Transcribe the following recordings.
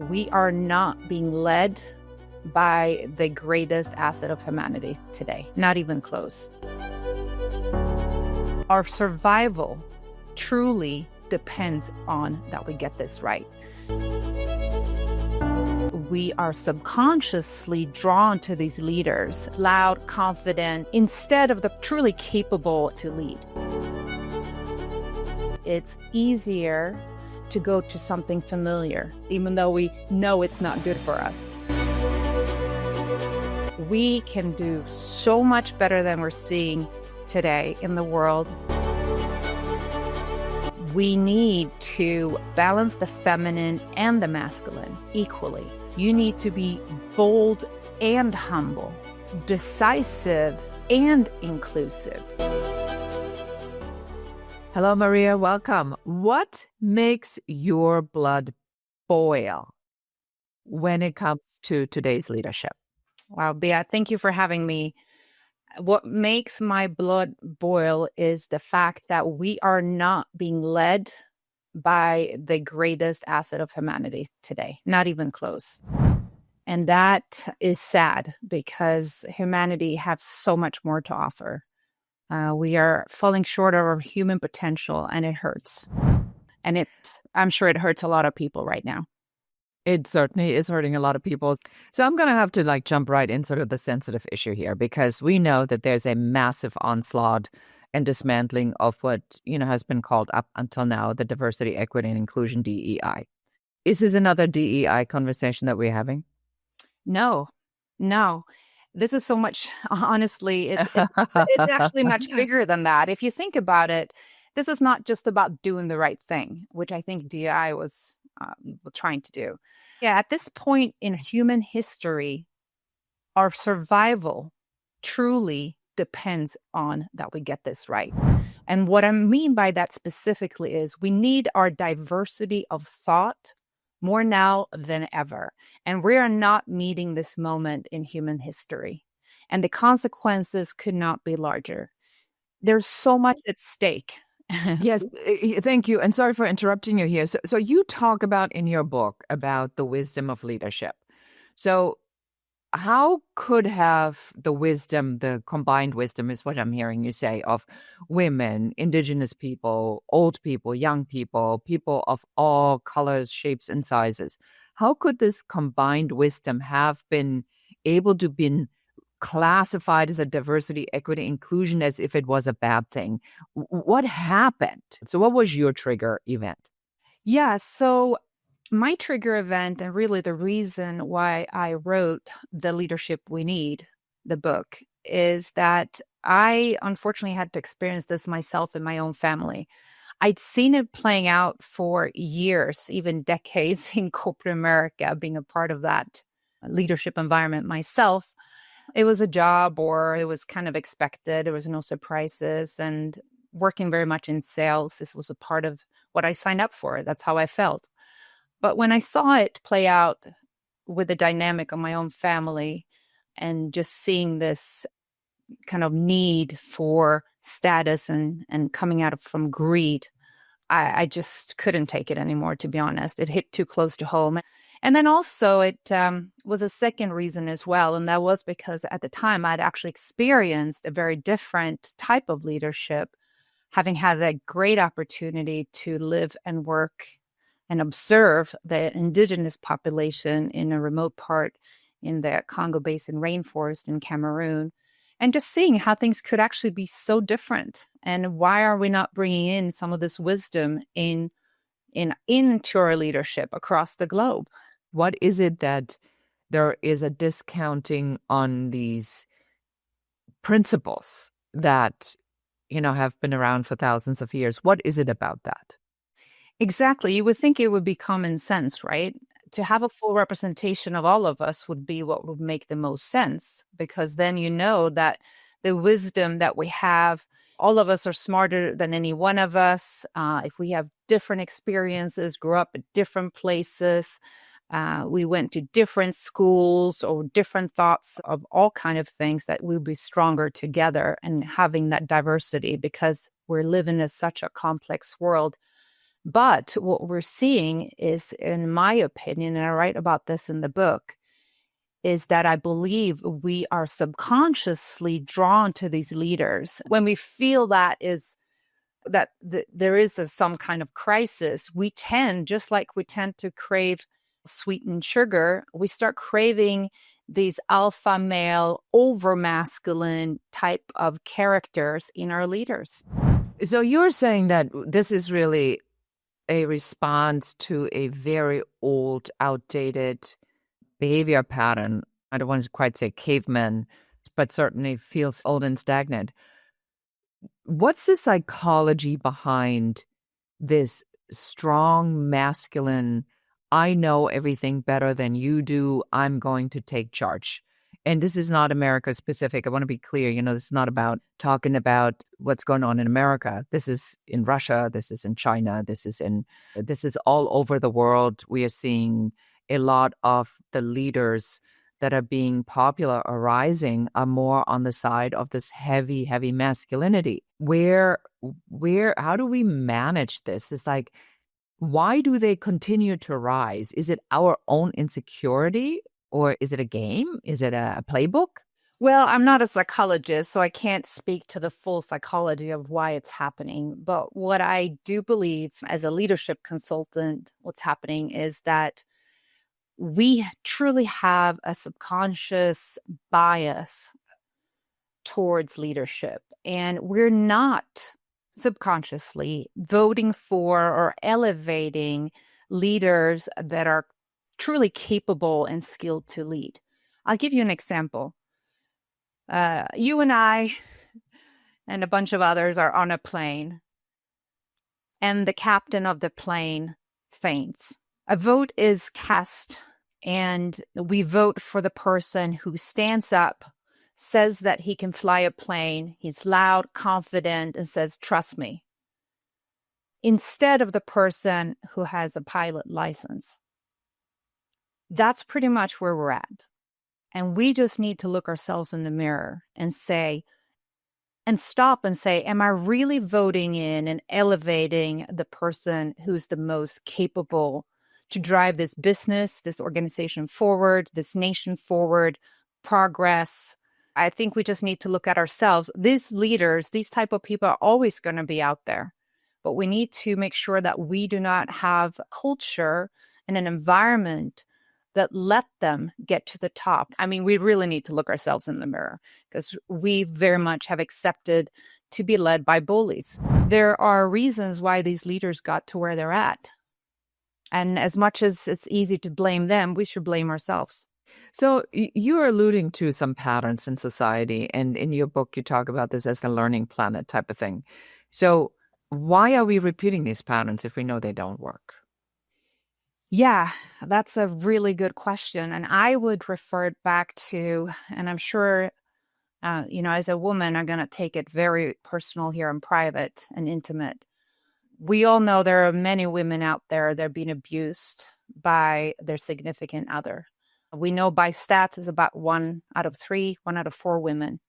We are not being led by the greatest asset of humanity today, not even close. Our survival truly depends on that we get this right. We are subconsciously drawn to these leaders, loud, confident, instead of the truly capable to lead. It's easier to go to something familiar, even though we know it's not good for us. We can do so much better than we're seeing today in the world. We need to balance the feminine and the masculine equally. You need to be bold and humble, decisive and inclusive. Hello, Maria. Welcome. What makes your blood boil when it comes to today's leadership? Wow, Bea, thank you for having me. What makes my blood boil is the fact that we are not being led by the greatest asset of humanity today, not even close. And that is sad because humanity has so much more to offer. We are falling short of our human potential, and it hurts. And I'm sure it hurts a lot of people right now. It certainly is hurting a lot of people. So I'm going to have to jump right in sort of the sensitive issue here, because we know that there's a massive onslaught and dismantling of what, has been called up until now the diversity, equity, and inclusion DEI. Is this another DEI conversation that we're having? No. This is so much, honestly, it's actually much bigger than that. If you think about it, this is not just about doing the right thing, which I think DEI was trying to do. Yeah, at this point in human history, our survival truly depends on that we get this right. And what I mean by that specifically is we need our diversity of thought more now than ever. And we are not meeting this moment in human history. And the consequences could not be larger. There's so much at stake. Yes, thank you. And sorry for interrupting you here. So you talk about in your book about the wisdom of leadership. So how could have the combined wisdom is what I'm hearing you say, of women, indigenous people, old people, young people, people of all colors, shapes, and sizes, how could this combined wisdom have been able to be classified as a diversity, equity, inclusion as if it was a bad thing? What happened? So what was your trigger event? Yeah, so my trigger event, and really the reason why I wrote The Leadership We Need, the book, is that I unfortunately had to experience this myself in my own family. I'd seen it playing out for years, even decades in corporate America, being a part of that leadership environment myself. It was a job, or it was kind of expected. There was no surprises, and working very much in sales, this was a part of what I signed up for. That's how I felt. But when I saw it play out with the dynamic of my own family, and just seeing this kind of need for status and coming out from greed, I just couldn't take it anymore, to be honest. It hit too close to home. And then also it was a second reason as well. And that was because at the time I'd actually experienced a very different type of leadership, having had that great opportunity to live and work and observe the indigenous population in a remote part in the Congo Basin rainforest in Cameroon, and just seeing how things could actually be so different. And why are we not bringing in some of this wisdom into our leadership across the globe? What is it that there is a discounting on these principles that, have been around for thousands of years? What is it about that? Exactly. You would think it would be common sense, right? To have a full representation of all of us would be what would make the most sense, because then you know that the wisdom that we have, all of us are smarter than any one of us. If we have different experiences, grew up at different places, we went to different schools or different thoughts of all kind of things, that we'll be stronger together and having that diversity, because we're living in such a complex world. But what we're seeing is, in my opinion, and I write about this in the book, is that I believe we are subconsciously drawn to these leaders. When we feel there is some kind of crisis, we tend, just like we tend to crave sweetened sugar, we start craving these alpha male, over masculine type of characters in our leaders. So you're saying that this is really a response to a very old, outdated behavior pattern. I don't want to quite say caveman, but certainly feels old and stagnant. What's the psychology behind this strong masculine, I know everything better than you do, I'm going to take charge? And this is not America specific. I want to be clear. This is not about talking about what's going on in America. This is in Russia. This is in China. This is all over the world. We are seeing a lot of the leaders that are being popular or rising are more on the side of this heavy, heavy masculinity. How do we manage this? It's like, why do they continue to rise? Is it our own insecurity, or is it a game? Is it a playbook? Well, I'm not a psychologist, so I can't speak to the full psychology of why it's happening. But what I do believe as a leadership consultant, what's happening is that we truly have a subconscious bias towards leadership, and we're not subconsciously voting for or elevating leaders that are truly capable and skilled to lead. I'll give you an example. You and I and a bunch of others are on a plane, and the captain of the plane faints. A vote is cast, and we vote for the person who stands up, says that he can fly a plane, he's loud, confident, and says, "Trust me," instead of the person who has a pilot license. That's pretty much where we're at. And we just need to look ourselves in the mirror and stop and say, am I really voting in and elevating the person who's the most capable to drive this business, this organization forward, this nation forward, progress? I think we just need to look at ourselves. These leaders, these type of people are always going to be out there, but we need to make sure that we do not have a culture and an environment that let them get to the top. I mean, we really need to look ourselves in the mirror, because we very much have accepted to be led by bullies. There are reasons why these leaders got to where they're at. And as much as it's easy to blame them, we should blame ourselves. So you're alluding to some patterns in society, and in your book, you talk about this as the learning planet type of thing. So why are we repeating these patterns if we know they don't work? Yeah, that's a really good question. And I would refer it back to, and I'm sure, as a woman, I'm going to take it very personal here and private and intimate. We all know there are many women out there that are being abused by their significant other. We know by stats it's about 1 out of 3, 1 out of 4 women.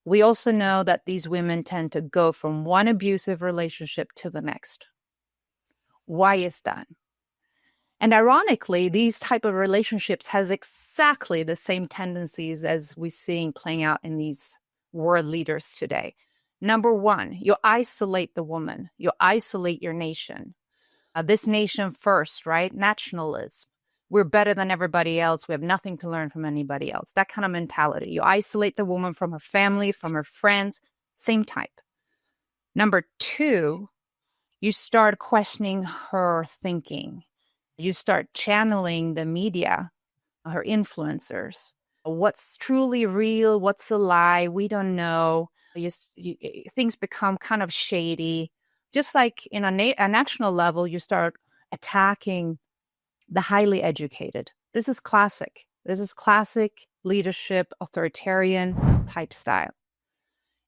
We also know that these women tend to go from one abusive relationship to the next. Why is that? And ironically, these type of relationships has exactly the same tendencies as we're seeing playing out in these world leaders today. Number one, you isolate the woman. You isolate your nation. This nation first, right? Nationalism. We're better than everybody else. We have nothing to learn from anybody else. That kind of mentality. You isolate the woman from her family, from her friends. Same type. Number two, you start questioning her thinking. You start channeling the media, her influencers. What's truly real? What's a lie? We don't know. Things become kind of shady. Just like in a national level, you start attacking the highly educated. This is classic. This is classic leadership, authoritarian type style.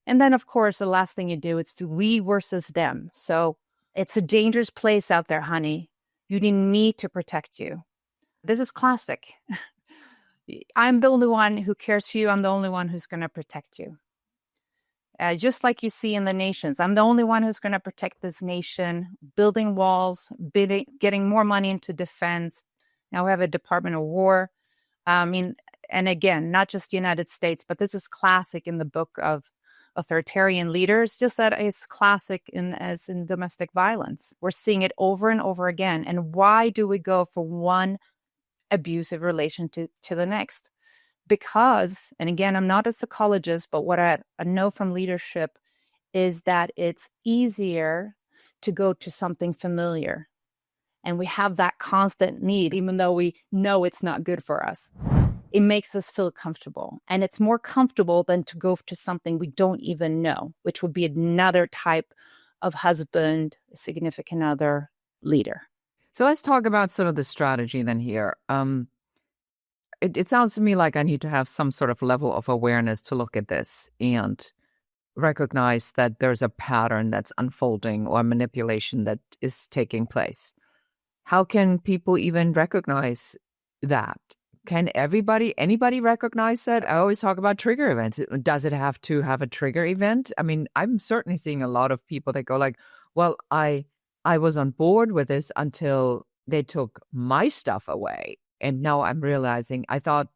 And then, of course, the last thing you do is we versus them. So it's a dangerous place out there, honey. You need me to protect you. This is classic. I'm the only one who cares for you. I'm the only one who's going to protect you. just like you see in the nations. I'm the only one who's going to protect this nation, building walls, getting more money into defense. Now we have a Department of War. I mean, and again, not just the United States, but this is classic in the book of authoritarian leaders, just that it's classic as in domestic violence. We're seeing it over and over again. And why do we go from one abusive relation to the next? Because, and again, I'm not a psychologist, but what I know from leadership is that it's easier to go to something familiar. And we have that constant need, even though we know it's not good for us. It makes us feel comfortable. And it's more comfortable than to go to something we don't even know, which would be another type of husband, significant other, leader. So let's talk about sort of the strategy then here. It sounds to me like I need to have some sort of level of awareness to look at this and recognize that there's a pattern that's unfolding or manipulation that is taking place. How can people even recognize that? Can anybody recognize that? I always talk about trigger events. Does it have to have a trigger event? I mean, I'm certainly seeing a lot of people that go like, well, I was on board with this until they took my stuff away. And now I'm realizing I thought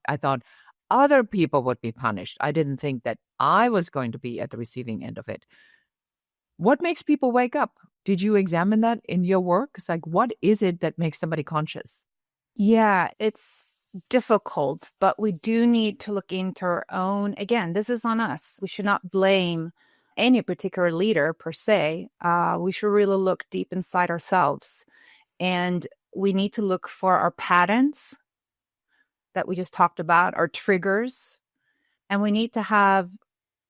other people would be punished. I didn't think that I was going to be at the receiving end of it. What makes people wake up? Did you examine that in your work? It's like, what is it that makes somebody conscious? Yeah, it's difficult, but we do need to look into our own. Again, this is on us. We should not blame any particular leader per se. We should really look deep inside ourselves. And we need to look for our patterns that we just talked about, our triggers. And we need to have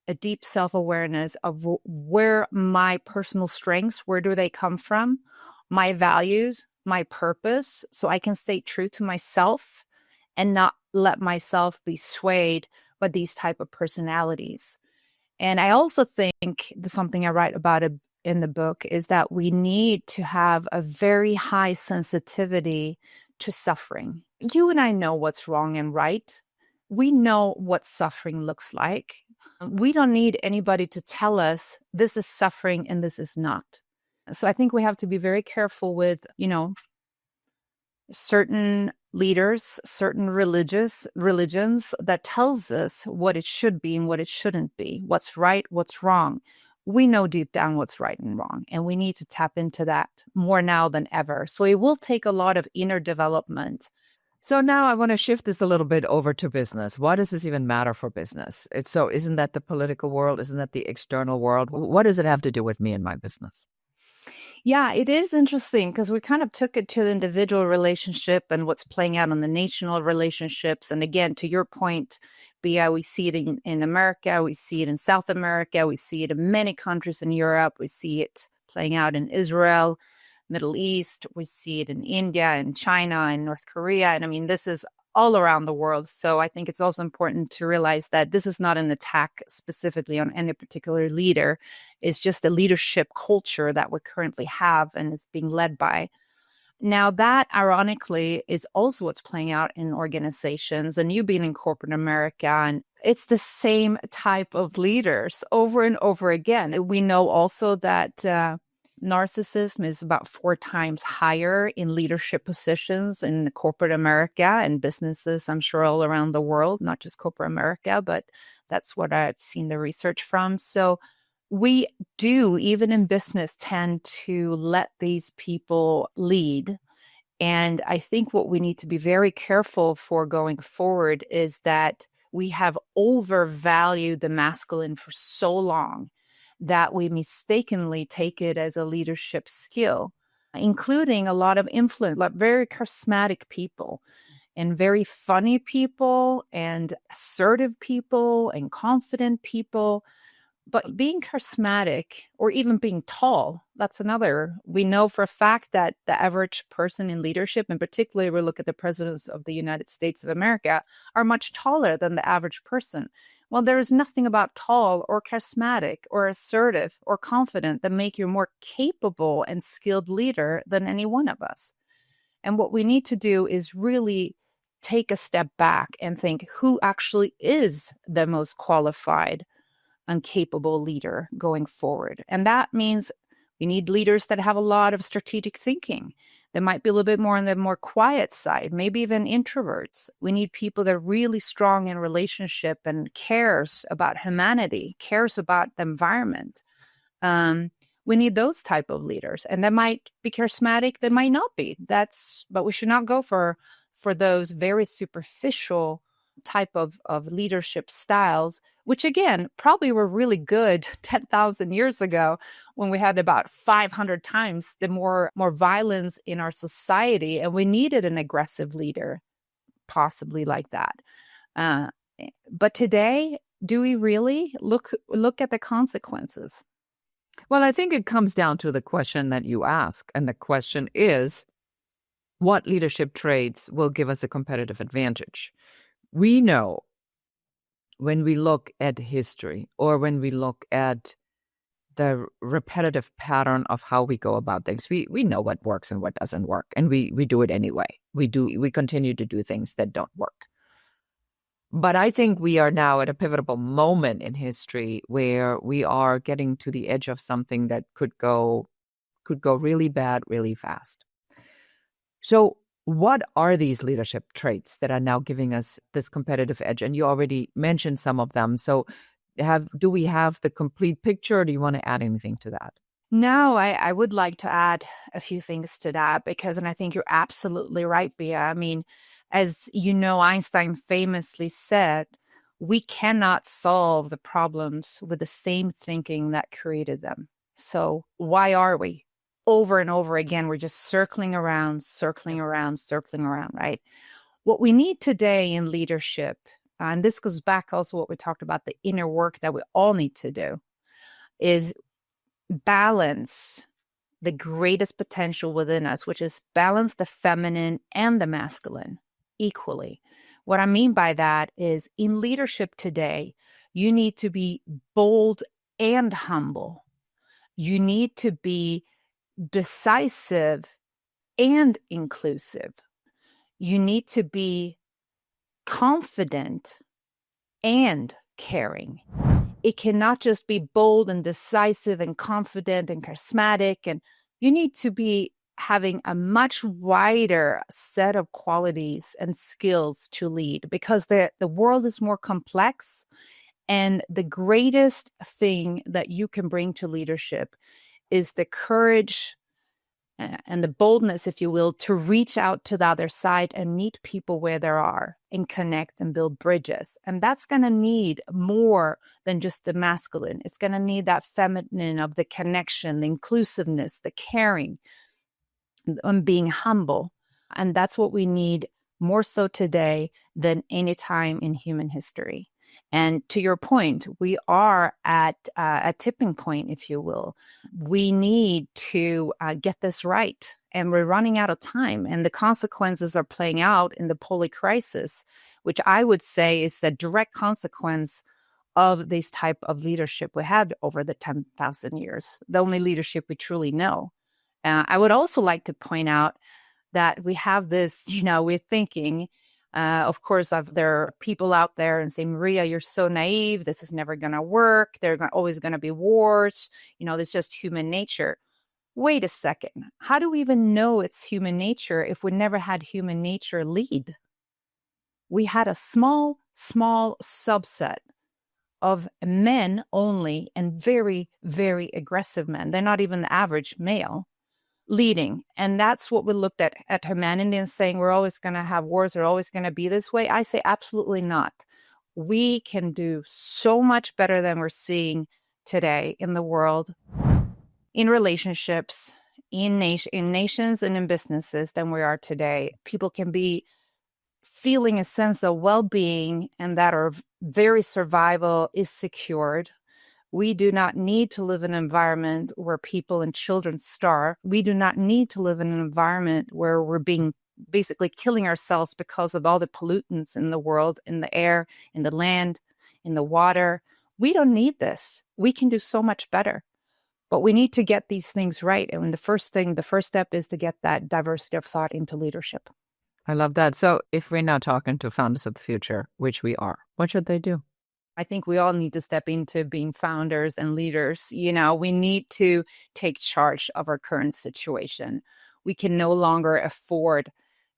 a deep self-awareness of where my personal strengths, where do they come from, my values, my purpose, so I can stay true to myself and not let myself be swayed by these type of personalities. And I also think something I write about in the book is that we need to have a very high sensitivity to suffering. You and I know what's wrong and right. We know what suffering looks like. We don't need anybody to tell us this is suffering and this is not. So I think we have to be very careful with, certain leaders, certain religions that tells us what it should be and what it shouldn't be, what's right, what's wrong. We know deep down what's right and wrong, and we need to tap into that more now than ever. So it will take a lot of inner development. So now I want to shift this a little bit over to business. Why does this even matter for business? Isn't that the political world? Isn't that the external world? What does it have to do with me and my business? Yeah, it is interesting because we kind of took it to the individual relationship and what's playing out on the national relationships. And again, to your point, Bia, we see it in America, we see it in South America, we see it in many countries in Europe, we see it playing out in Israel, Middle East, we see it in India and China and North Korea. And I mean, this is all around the world. So I think it's also important to realize that this is not an attack specifically on any particular leader. It's just a leadership culture that we currently have and is being led by. Now, that ironically is also what's playing out in organizations, and you've been in corporate America, and it's the same type of leaders over and over again. We know also that narcissism is about 4 times higher in leadership positions in corporate America and businesses, I'm sure, all around the world, not just corporate America, but that's what I've seen the research from. So we do, even in business, tend to let these people lead. And I think what we need to be very careful for going forward is that we have overvalued the masculine for so long that we mistakenly take it as a leadership skill, including a lot of influence, like very charismatic people and very funny people and assertive people and confident people. But being charismatic or even being tall, that's another. We know for a fact that the average person in leadership, and particularly we look at the presidents of the United States of America, are much taller than the average person. Well, there is nothing about tall or charismatic or assertive or confident that make you a more capable and skilled leader than any one of us. And what we need to do is really take a step back and think who actually is the most qualified incapable leader going forward. And that means we need leaders that have a lot of strategic thinking. That might be a little bit more on the more quiet side, maybe even introverts. We need people that are really strong in relationship and cares about humanity, cares about the environment. We need those type of leaders, and they might be charismatic, they might not be. But we should not go for those very superficial type of leadership styles, which again probably were really good 10,000 years ago when we had about 500 times the more violence in our society, and we needed an aggressive leader, possibly like that. But today, do we really look at the consequences? Well, I think it comes down to the question that you ask. And the question is, what leadership traits will give us a competitive advantage? We know when we look at history or when we look at the repetitive pattern of how we go about things, we know what works and what doesn't work. And we do it anyway. We continue to do things that don't work. But I think we are now at a pivotal moment in history where we are getting to the edge of something that could go really bad really fast. So what are these leadership traits that are now giving us this competitive edge? And you already mentioned some of them. So do we have the complete picture, or do you want to add anything to that? No, I would like to add a few things to that and I think you're absolutely right, Bia. I mean, as you know, Einstein famously said, we cannot solve the problems with the same thinking that created them. So why are we? Over and over again, we're just circling around, right? What we need today in leadership, and this goes back also what we talked about, the inner work that we all need to do, is balance the greatest potential within us, which is balance the feminine and the masculine equally. What I mean by that is in leadership today, you need to be bold and humble. You need to be decisive and inclusive. You need to be confident and caring. It cannot just be bold and decisive and confident and charismatic. And you need to be having a much wider set of qualities and skills to lead, because the world is more complex. And the greatest thing that you can bring to leadership is the courage and the boldness, if you will, to reach out to the other side and meet people where they are and connect and build bridges. And that's going to need more than just the masculine. It's going to need that feminine of the connection, the inclusiveness, the caring, and being humble. And that's what we need more so today than any time in human history. And to your point, we are at a tipping point, if you will. We need to get this right, and we're running out of time. And the consequences are playing out in the Polish crisis, which I would say is a direct consequence of this type of leadership we had over the 10,000 years, the only leadership we truly know. I would also like to point out that we have this, we're thinking, of course, there are people out there and say, Maria, you're so naive. This is never going to work. There are always going to be wars. It's just human nature. Wait a second. How do we even know it's human nature if we never had human nature lead? We had a small subset of men only, and very, very aggressive men. They're not even the average male leading. And that's what we looked at humanity and saying we're always going to have wars, we're always going to be this way. I say absolutely not. We can do so much better than we're seeing today in the world, in relationships, in nations and in businesses than we are today. People can be feeling a sense of well-being and that our very survival is secured. We do not need to live in an environment where people and children starve. We do not need to live in an environment where we're being basically killing ourselves because of all the pollutants in the world, in the air, in the land, in the water. We don't need this. We can do so much better. But we need to get these things right. And the first step is to get that diversity of thought into leadership. I love that. So if we're now talking to founders of the future, which we are, what should they do? I think we all need to step into being founders and leaders. You know, we need to take charge of our current situation. We can no longer afford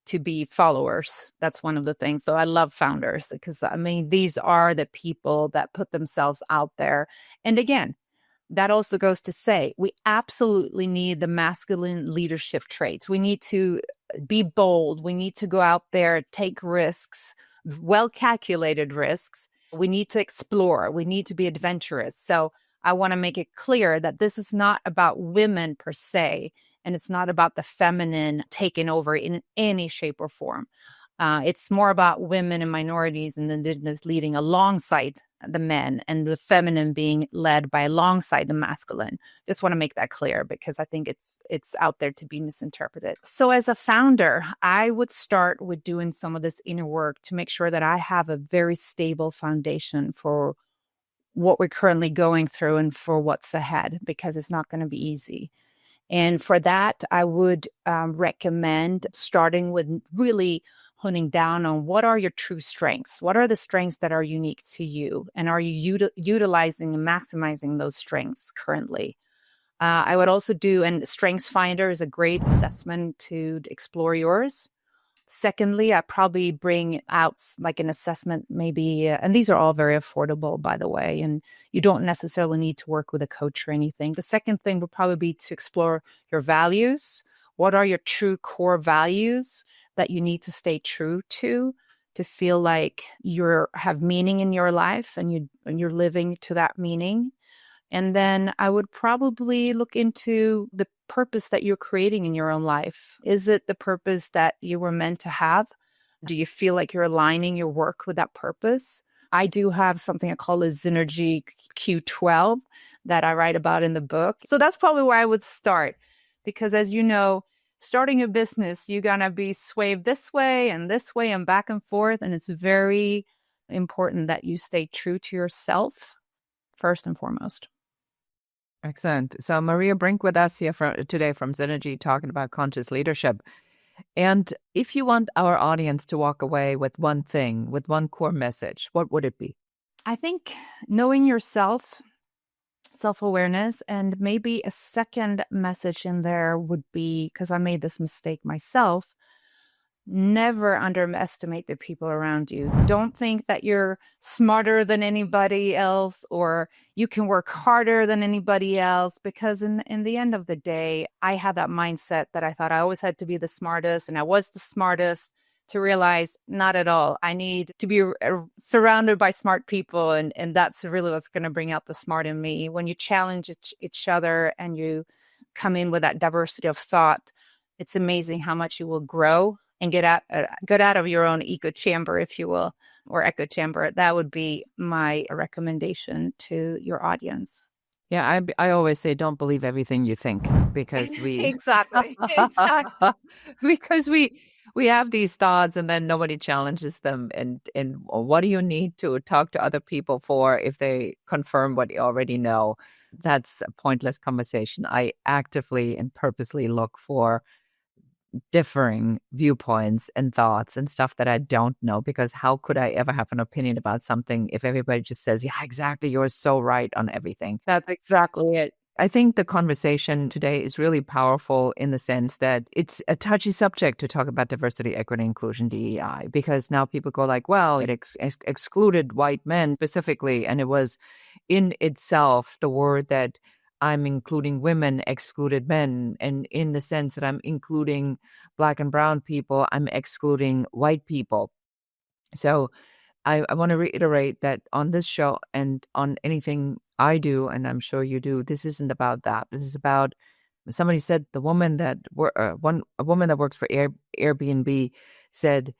to be followers. That's one of the things. So I love founders because, I mean, these are the people that put themselves out there. And again, that also goes to say we absolutely need the masculine leadership traits. We need to be bold. We need to go out there, take risks, well calculated risks. We need to explore. We need to be adventurous. So I want to make it clear that this is not about women per se, and it's not about the feminine taking over in any shape or form. It's more about women and minorities and indigenous leading alongside the men, and the feminine being led by alongside the masculine. Just want to make that clear because I think it's out there to be misinterpreted. So as a founder, I would start with doing some of this inner work to make sure that I have a very stable foundation for what we're currently going through and for what's ahead, because it's not going to be easy. And for that, I would recommend starting with really honing down on what are your true strengths? What are the strengths that are unique to you? And are you utilizing and maximizing those strengths currently? I would also do, and Strengths Finder is a great assessment to explore yours. Secondly, I probably bring out like an assessment, maybe, and these are all very affordable, by the way, and you don't necessarily need to work with a coach or anything. The second thing would probably be to explore your values. What are your true core values that you need to stay true to feel like you have meaning in your life and you're living to that meaning? And then I would probably look into the purpose that you're creating in your own life. Is it the purpose that you were meant to have? Do you feel like you're aligning your work with that purpose? I do have something I call a Zynergy Q12 that I write about in the book. So that's probably where I would start. Because as you know, starting a business, you're going to be swayed this way and back and forth. And it's very important that you stay true to yourself first and foremost. Excellent. So Maria Brinck with us here today from Zynergy talking about conscious leadership. And if you want our audience to walk away with one thing, with one core message, what would it be? I think knowing yourself, self-awareness, and maybe a second message in there would be, because I made this mistake myself, never underestimate the people around you. Don't think that you're smarter than anybody else or you can work harder than anybody else, because in the end of the day, I had that mindset that I thought I always had to be the smartest, and I was the smartest, to realize not at all. I need to be surrounded by smart people, and that's really what's going to bring out the smart in me. When you challenge each other and you come in with that diversity of thought, it's amazing how much you will grow and get out of your own echo chamber, if you will, or echo chamber. That would be my recommendation to your audience. Yeah, I always say don't believe everything you think, because we Exactly. because we have these thoughts and then nobody challenges them. And what do you need to talk to other people for if they confirm what you already know? That's a pointless conversation. I actively and purposely look for differing viewpoints and thoughts and stuff that I don't know, because how could I ever have an opinion about something if everybody just says, yeah, exactly, you're so right on everything. That's exactly it. I think the conversation today is really powerful in the sense that it's a touchy subject to talk about diversity, equity, inclusion, DEI, because now people go like, well, it excluded white men specifically, and it was in itself the word that I'm including women excluded men. And in the sense that I'm including Black and brown people, I'm excluding white people. So I want to reiterate that on this show and on anything I do, and I'm sure you do, this isn't about that. This is about, somebody said, a woman that works for Airbnb said,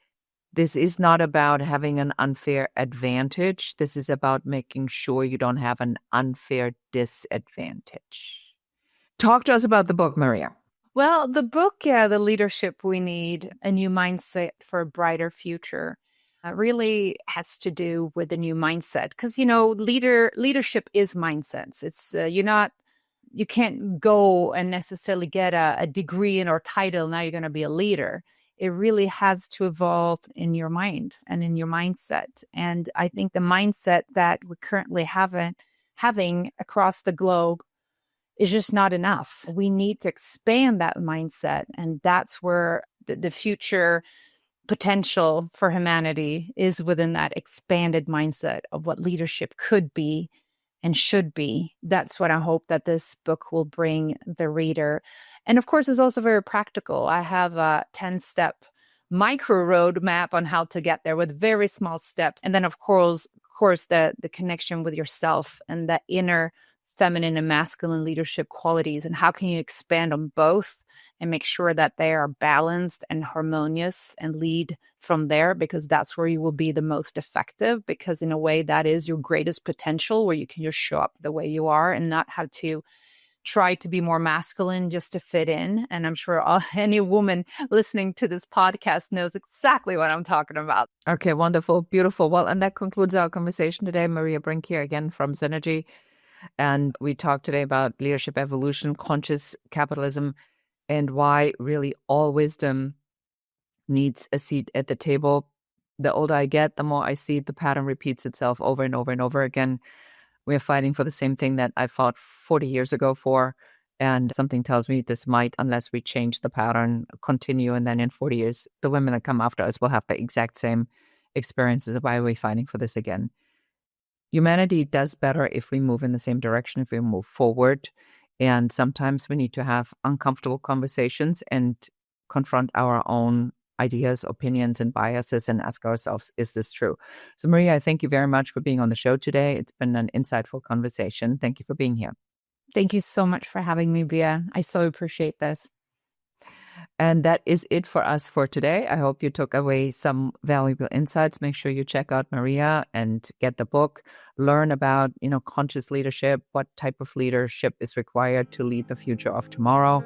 this is not about having an unfair advantage. This is about making sure you don't have an unfair disadvantage. Talk to us about the book, Maria. Well, the book, The Leadership We Need, A New Mindset for a Brighter Future, really has to do with the new mindset. Because, leadership is mindsets. It's, you can't go and necessarily get a degree or title. Now you're going to be a leader. it really has to evolve in your mind and in your mindset. And I think the mindset that we currently having across the globe is just not enough. We need to expand that mindset. And that's where the future potential for humanity is within that expanded mindset of what leadership could be and should be. That's what I hope that this book will bring the reader. And of course, it's also very practical. I have a 10-step micro roadmap on how to get there with very small steps. And then, of course, the connection with yourself and the inner feminine and masculine leadership qualities, and how can you expand on both and make sure that they are balanced and harmonious and lead from there, because that's where you will be the most effective, because in a way that is your greatest potential, where you can just show up the way you are and not have to try to be more masculine just to fit in. And I'm sure any woman listening to this podcast knows exactly what I'm talking about. Okay, wonderful, beautiful. Well, and that concludes our conversation today. Maria Brinck here again from Zynergy. And we talked today about leadership evolution, conscious capitalism, and why really all wisdom needs a seat at the table. The older I get, the more I see the pattern repeats itself over and over and over again. We're fighting for the same thing that I fought 40 years ago for. And something tells me this might, unless we change the pattern, continue. And then in 40 years, the women that come after us will have the exact same experiences. Why are we fighting for this again? Humanity does better if we move in the same direction, if we move forward. And sometimes we need to have uncomfortable conversations and confront our own ideas, opinions, and biases and ask ourselves, is this true? So Maria, I thank you very much for being on the show today. It's been an insightful conversation. Thank you for being here. Thank you so much for having me, Bia. I so appreciate this. And that is it for us for today. I hope you took away some valuable insights. Make sure you check out Maria and get the book. Learn about, conscious leadership, what type of leadership is required to lead the future of tomorrow.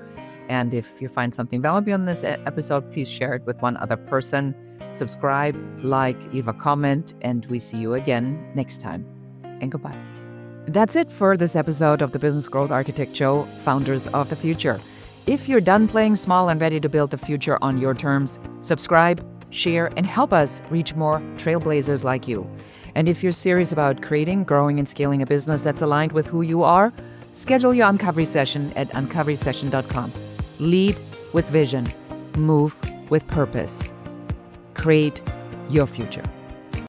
And if you find something valuable in this episode, please share it with one other person. Subscribe, like, leave a comment, and we see you again next time. And goodbye. That's it for this episode of the Business Growth Architect Show, Founders of the Future. If you're done playing small and ready to build the future on your terms, subscribe, share, and help us reach more trailblazers like you. And if you're serious about creating, growing, and scaling a business that's aligned with who you are, schedule your Uncovery session at uncoverysession.com. Lead with vision. Move with purpose. Create your future.